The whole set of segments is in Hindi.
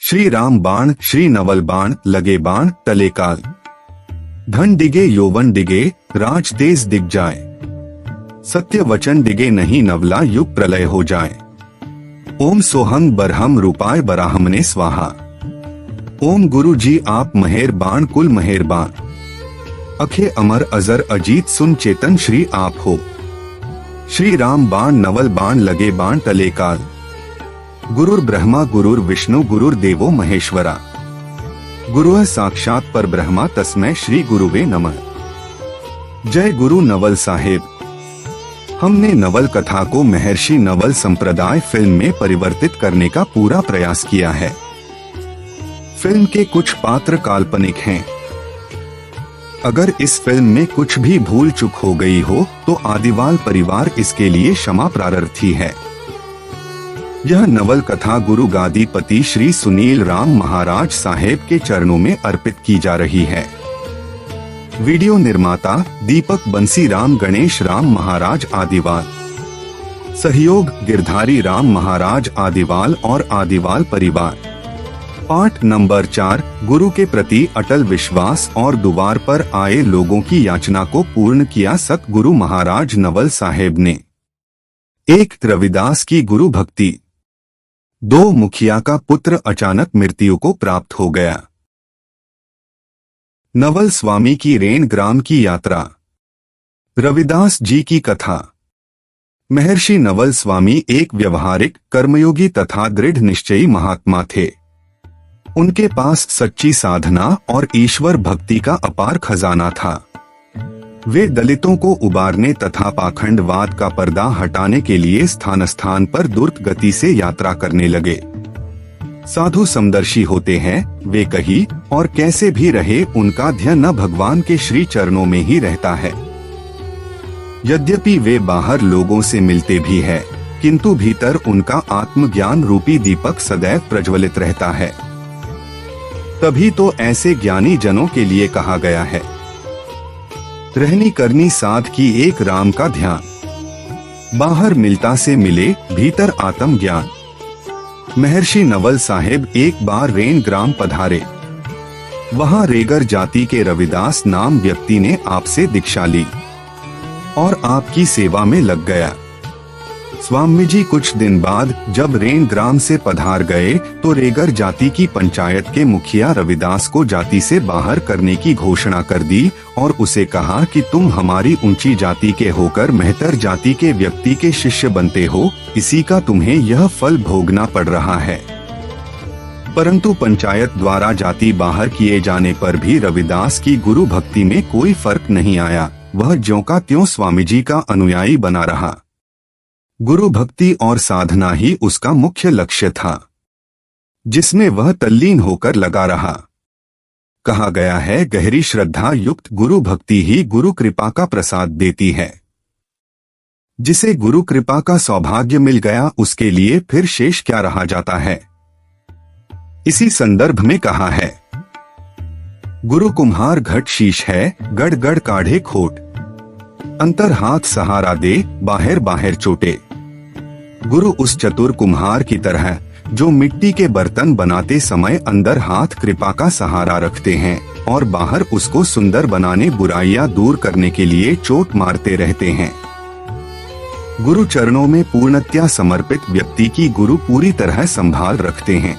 श्री राम बाण श्री नवल बाण लगे बाण टले काल। धन डिगे यौवन डिगे राज तेज दिग जाए। सत्य वचन डिगे नहीं नवला युग प्रलय हो जाए। ओम सोहंग बरहम रूपाय बराहमने स्वाहा। ओम गुरु जी आप मेहरबान कुल मेहरबान। अखे अमर अजर अजीत सुन चेतन श्री आप हो। श्री राम बाण नवल बाण लगे बाण टले काल। गुरुर ब्रह्मा गुरुर विष्णु गुरुर देवो महेश्वरा। गुरुः साक्षात पर ब्रह्मा तस्मै श्री गुरुवे नमः। जय गुरु नवल साहेब। हमने नवल कथा को महर्षि नवल संप्रदाय फिल्म में परिवर्तित करने का पूरा प्रयास किया है। फिल्म के कुछ पात्र काल्पनिक हैं। अगर इस फिल्म में कुछ भी भूल चूक हो गई हो तो आदिवाल परिवार इसके लिए क्षमा प्रार्थी है। यह नवल कथा गुरु गादीपति श्री सुनील राम महाराज साहेब के चरणों में अर्पित की जा रही है। वीडियो निर्माता दीपक बंसी राम गणेश राम महाराज आदिवाल। सहयोग गिरधारी राम महाराज आदिवाल और आदिवाल परिवार। पाठ नंबर 4 गुरु के प्रति अटल विश्वास और द्वार पर आए लोगों की याचना को पूर्ण किया सतगुरु महाराज नवल साहेब ने। 1 रविदास की गुरु भक्ति। 2 मुखिया का पुत्र अचानक मृत्यु को प्राप्त हो गया। नवल स्वामी की रेन ग्राम की यात्रा। रविदास जी की कथा। महर्षि नवल स्वामी एक व्यवहारिक कर्मयोगी तथा दृढ़ निश्चयी महात्मा थे। उनके पास सच्ची साधना और ईश्वर भक्ति का अपार खजाना था। वे दलितों को उबारने तथा पाखंडवाद का पर्दा हटाने के लिए स्थान स्थान पर द्रुत गति से यात्रा करने लगे। साधु समदर्शी होते हैं, वे कहीं और कैसे भी रहे उनका ध्यान न भगवान के श्री चरणों में ही रहता है। यद्यपि वे बाहर लोगों से मिलते भी हैं, किंतु भीतर उनका आत्मज्ञान रूपी दीपक सदैव प्रज्वलित रहता है। तभी तो ऐसे ज्ञानी जनों के लिए कहा गया है, रहनी करनी साध की एक राम का ध्यान। बाहर मिलता से मिले भीतर आत्म ज्ञान। महर्षि नवल साहेब एक बार रेन ग्राम पधारे। वहां रेगर जाति के रविदास नाम व्यक्ति ने आपसे दीक्षा ली और आपकी सेवा में लग गया। स्वामी जी कुछ दिन बाद जब रेन ग्राम से पधार गए तो रेगर जाति की पंचायत के मुखिया रविदास को जाति से बाहर करने की घोषणा कर दी और उसे कहा कि तुम हमारी ऊंची जाति के होकर मेहतर जाति के व्यक्ति के शिष्य बनते हो, इसी का तुम्हें यह फल भोगना पड़ रहा है। परंतु पंचायत द्वारा जाति बाहर किए जाने पर भी रविदास की गुरु भक्ति में कोई फर्क नहीं आया। वह ज्यों का त्यों स्वामी जी का अनुयायी बना रहा। गुरु भक्ति और साधना ही उसका मुख्य लक्ष्य था, जिसमें वह तल्लीन होकर लगा रहा। कहा गया है, गहरी श्रद्धा युक्त गुरु भक्ति ही गुरु कृपा का प्रसाद देती है। जिसे गुरु कृपा का सौभाग्य मिल गया उसके लिए फिर शेष क्या रहा जाता है। इसी संदर्भ में कहा है, गुरु कुम्हार घट शीश है, गड़ गड़ काढ़े खोट। अंतर हाथ सहारा दे, बाहर बाहर चोटे। गुरु उस चतुर कुम्हार की तरह जो मिट्टी के बर्तन बनाते समय अंदर हाथ कृपा का सहारा रखते हैं और बाहर उसको सुंदर बनाने बुराइयां दूर करने के लिए चोट मारते रहते हैं। गुरु चरणों में पूर्णतया समर्पित व्यक्ति की गुरु पूरी तरह संभाल रखते हैं।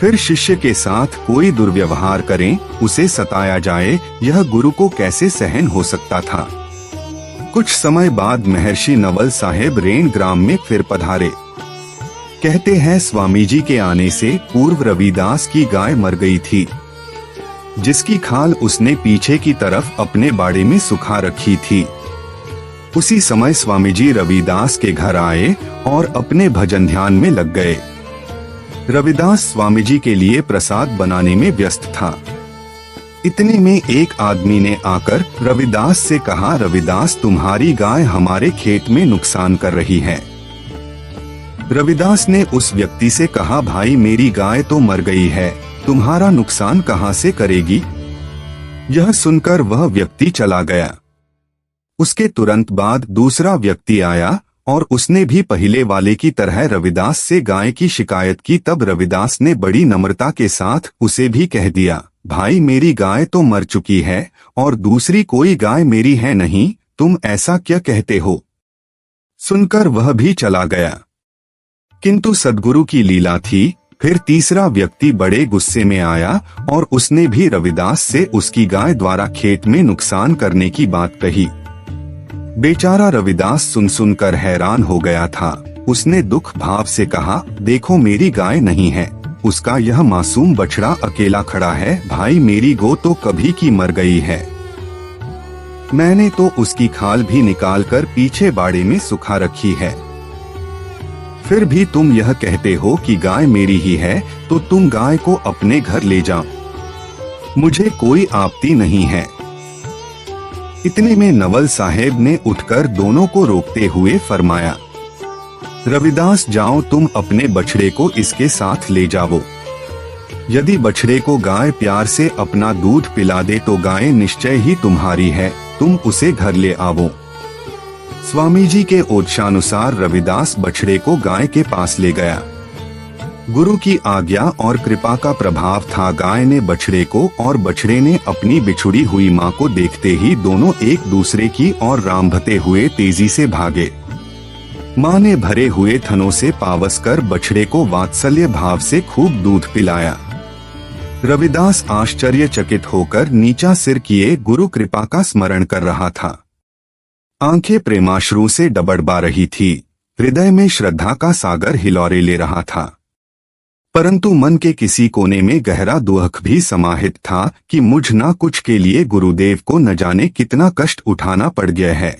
फिर शिष्य के साथ कोई दुर्व्यवहार करें, उसे सताया जाए, यह गुरु को कैसे सहन हो सकता था। कुछ समय बाद महर्षि नवल साहेब रेन ग्राम में फिर पधारे। कहते हैं स्वामी जी के आने से पूर्व रविदास की गाय मर गई थी, जिसकी खाल उसने पीछे की तरफ अपने बाड़े में सुखा रखी थी। उसी समय स्वामी जी रविदास के घर आए और अपने भजन ध्यान में लग गए। रविदास स्वामी जी के लिए प्रसाद बनाने में व्यस्त था। इतने में एक आदमी ने आकर रविदास से कहा, रविदास तुम्हारी गाय हमारे खेत में नुकसान कर रही है। रविदास ने उस व्यक्ति से कहा, भाई मेरी गाय तो मर गई है, तुम्हारा नुकसान कहां से करेगी। यह सुनकर वह व्यक्ति चला गया। उसके तुरंत बाद दूसरा व्यक्ति आया और उसने भी पहले वाले की तरह रविदास से गाय की शिकायत की। तब रविदास ने बड़ी नम्रता के साथ उसे भी कह दिया, भाई मेरी गाय तो मर चुकी है और दूसरी कोई गाय मेरी है नहीं, तुम ऐसा क्या कहते हो। सुनकर वह भी चला गया। किंतु सद्गुरु की लीला थी, फिर तीसरा व्यक्ति बड़े गुस्से में आया और उसने भी रविदास से उसकी गाय द्वारा खेत में नुकसान करने की बात कही। बेचारा रविदास सुनकर हैरान हो गया था। उसने दुख भाव से कहा, देखो मेरी गाय नहीं है, उसका यह मासूम बछड़ा अकेला खड़ा है। भाई मेरी गौ तो कभी की मर गई है, मैंने तो उसकी खाल भी निकालकर पीछे बाड़े में सुखा रखी है। फिर भी तुम यह कहते हो कि गाय मेरी ही है, तो तुम गाय को अपने घर ले जाओ, मुझे कोई आपत्ति नहीं है। इतने में नवल साहेब ने उठकर दोनों को रोकते हुए फरमाया, रविदास जाओ, तुम अपने बछड़े को इसके साथ ले जाओ। यदि बछड़े को गाय प्यार से अपना दूध पिला दे तो गाय निश्चय ही तुम्हारी है, तुम उसे घर ले आओ। स्वामी जी के ओदशानुसार रविदास बछड़े को गाय के पास ले गया। गुरु की आज्ञा और कृपा का प्रभाव था। गाय ने बछड़े को और बछड़े ने अपनी बिछुड़ी हुई मां को देखते ही दोनों एक दूसरे की ओर रांभते हुए तेजी से भागे। मां ने भरे हुए थनों से पावस कर बछड़े को वात्सल्य भाव से खूब दूध पिलाया। रविदास आश्चर्यचकित होकर नीचा सिर किए गुरु कृपा का स्मरण कर रहा था। आंखें प्रेमाश्रु से डबडबा रही थी, हृदय में श्रद्धा का सागर हिलौरे ले रहा था, परंतु मन के किसी कोने में गहरा दुख भी समाहित था कि मुझ ना कुछ के लिए गुरुदेव को न जाने कितना कष्ट उठाना पड़ गया है।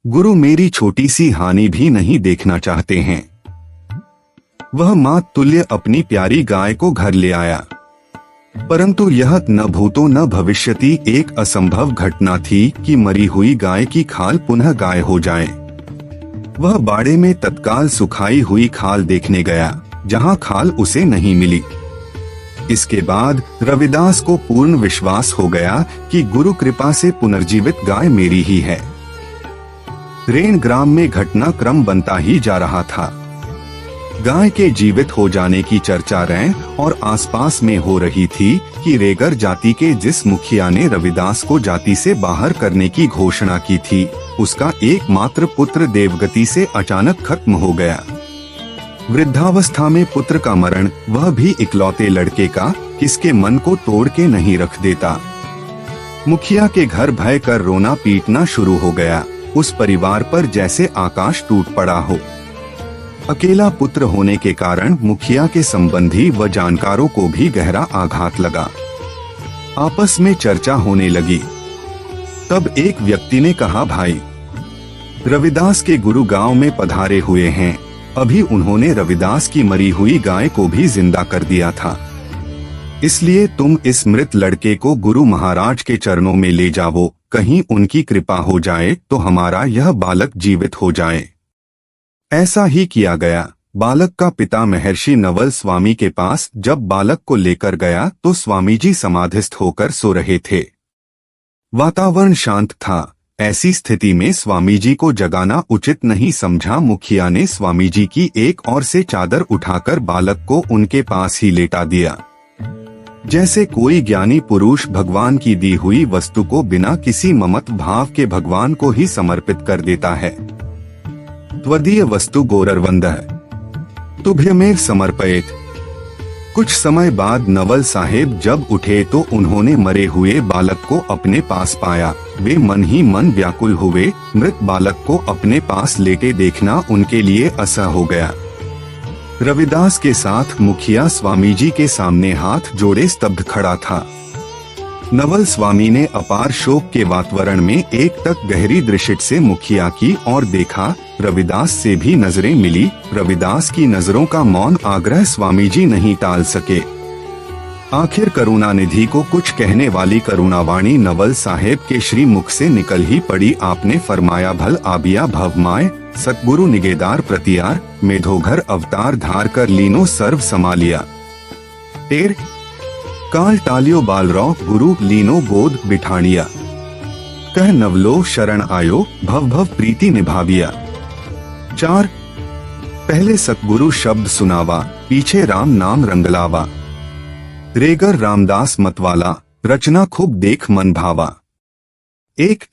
गुरु मेरी छोटी सी हानि भी नहीं देखना चाहते हैं। वह मां तुल्य अपनी प्यारी गाय को घर ले आया, परंतु यह न भूतो न भविष्यति एक असंभव घटना थी कि मरी हुई गाय की खाल पुनः गाय हो जाए। वह बाड़े में तत्काल सुखाई हुई खाल देखने गया, जहां खाल उसे नहीं मिली। इसके बाद रविदास को पूर्ण विश्वास हो गया कि गुरु कृपा से पुनर्जीवित गाय मेरी ही है। रेण ग्राम में घटना क्रम बनता ही जा रहा था। गाय के जीवित हो जाने की चर्चा रैन और आसपास में हो रही थी कि रेगर जाति के जिस मुखिया ने रविदास को जाति से बाहर करने की घोषणा की थी, उसका एकमात्र पुत्र देवगति से अचानक खत्म हो गया। वृद्धावस्था में पुत्र का मरण, वह भी इकलौते लड़के का, किसके मन को तोड़ के नहीं रख देता। मुखिया के घर भय कर रोना पीटना शुरू हो गया। उस परिवार पर जैसे आकाश टूट पड़ा हो। अकेला पुत्र होने के कारण मुखिया के संबंधी व जानकारों को भी गहरा आघात लगा। आपस में चर्चा होने लगी। तब एक व्यक्ति ने कहा, भाई रविदास के गुरु गांव में पधारे हुए हैं, अभी उन्होंने रविदास की मरी हुई गाय को भी जिंदा कर दिया था, इसलिए तुम इस मृत लड़के को गुरु महाराज के चरणों में ले जाओ, कहीं उनकी कृपा हो जाए तो हमारा यह बालक जीवित हो जाए। ऐसा ही किया गया। बालक का पिता महर्षि नवल स्वामी के पास जब बालक को लेकर गया तो स्वामी जी समाधिस्थ होकर सो रहे थे। वातावरण शांत था। ऐसी स्थिति में स्वामी जी को जगाना उचित नहीं समझा। मुखिया ने स्वामी जी की एक ओर से चादर उठाकर बालक को उनके पास ही लेटा दिया, जैसे कोई ज्ञानी पुरुष भगवान की दी हुई वस्तु को बिना किसी ममत भाव के भगवान को ही समर्पित कर देता है। त्वदीय वस्तु गौरवंदः तुभ्यमेव समर्पयेत्। कुछ समय बाद नवल साहेब जब उठे तो उन्होंने मरे हुए बालक को अपने पास पाया। वे मन ही मन व्याकुल हुए। मृत बालक को अपने पास लेटे देखना उनके लिए असह्य हो गया। रविदास के साथ मुखिया स्वामी जी के सामने हाथ जोड़े स्तब्ध खड़ा था। नवल स्वामी ने अपार शोक के वातावरण में एक तक गहरी दृष्टि से मुखिया की और देखा। रविदास से भी नजरें मिली। रविदास की नजरों का मौन आग्रह स्वामी जी नहीं टाल सके। आखिर करुणानिधि को कुछ कहने वाली करुणावाणी नवल साहेब के श्री मुख से निकल ही पड़ी। आपने फरमाया, भल आबिया भवमाय सतगुरु निगेदार प्रतियार, मेधोघर अवतार धार कर लीनो सर्व समालिया। टेर काल टालियो बालरौ गुरु लीनो बोध बिठानिया। कह नवलो शरण आयो भव भव प्रीति निभाविया। 4. पहले सतगुरु शब्द सुनावा, पीछे राम नाम रंगलावा। रेगर रामदास मतवाला, रचना खूब देख मन भावा। 1.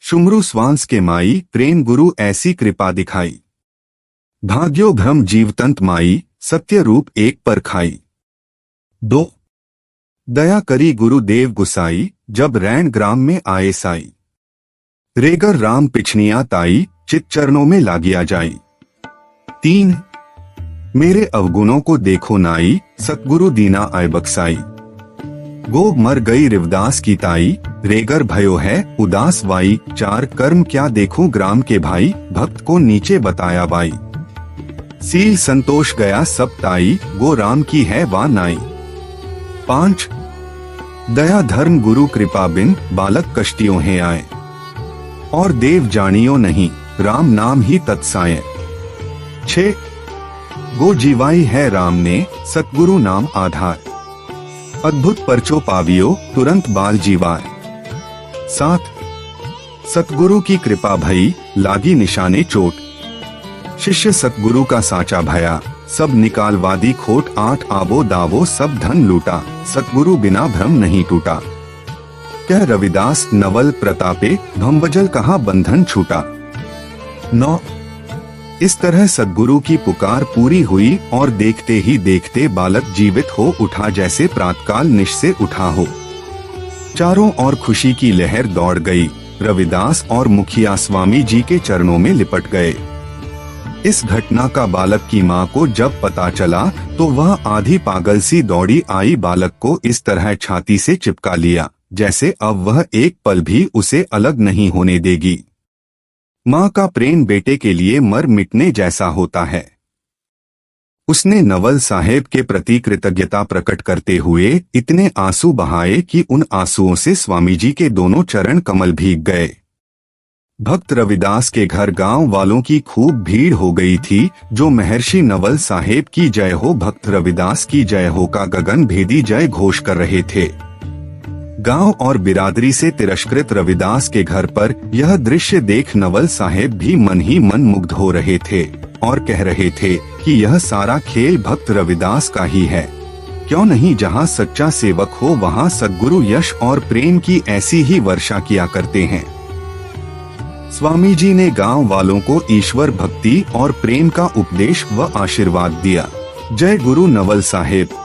शुमरु स्वांस के माई, प्रेम गुरु ऐसी कृपा दिखाई। भाग्यो भ्रम जीवतंत माई, सत्य रूप एक पर खाई। 2. दया करी गुरुदेव गुसाई, जब रैन ग्राम में आए साई। रेगर राम पिछनिया ताई, चित चरणों में लागिया जाई। 3. मेरे अवगुणों को देखो नाई, सतगुरु दीना आय बक्साई। गो मर गई रिवदास की ताई, रेगर भयो है उदास वाई। 4. कर्म क्या देखूं ग्राम के भाई, भक्त को नीचे बताया बाई। सील संतोष गया सब ताई, गो राम की है वा नाई। 5. दया धर्म गुरु कृपा बिन, बालक कष्टियों है आए। और देव जानियो नहीं, राम नाम ही तत्साय। 6. गो जीवाई है राम ने, सतगुरु नाम आधार। अद्भुत परचो पावियो, तुरंत बाल जीवार। 7. सतगुरु की कृपा भई, लागी निशाने चोट। शिष्य सतगुरु का साचा भया, सब निकालवादी खोट। 8. आवो दावो सब धन लूटा, सतगुरु बिना भ्रम नहीं टूटा। कह रविदास नवल प्रतापे, भंवजल कहा बंधन छूटा। 9. इस तरह सतगुरु की पुकार पूरी हुई और देखते ही देखते बालक जीवित हो उठा, जैसे प्रातकाल निश से उठा हो। चारों ओर खुशी की लहर दौड़ गई। रविदास और मुखिया स्वामी जी के चरणों में लिपट गए। इस घटना का बालक की माँ को जब पता चला तो वह आधी पागल सी दौड़ी आई, बालक को इस तरह छाती से चिपका लिया जैसे अब वह एक पल भी उसे अलग नहीं होने देगी। माँ का प्रेम बेटे के लिए मर मिटने जैसा होता है। उसने नवल साहेब के प्रति कृतज्ञता प्रकट करते हुए इतने आंसू बहाए कि उन आंसुओं से स्वामी जी के दोनों चरण कमल भीग गए। भक्त रविदास के घर गांव वालों की खूब भीड़ हो गई थी, जो महर्षि नवल साहेब की जय हो, भक्त रविदास की जय हो का गगन भेदी जय घोष कर रहे थे। गांव और बिरादरी से तिरस्कृत रविदास के घर पर यह दृश्य देख नवल साहेब भी मन ही मन मुग्ध हो रहे थे और कह रहे थे कि यह सारा खेल भक्त रविदास का ही है। क्यों नहीं, जहां सच्चा सेवक हो वहां सद्गुरु यश और प्रेम की ऐसी ही वर्षा किया करते हैं। स्वामी जी ने गांव वालों को ईश्वर भक्ति और प्रेम का उपदेश व आशीर्वाद दिया। जय गुरु नवल साहेब।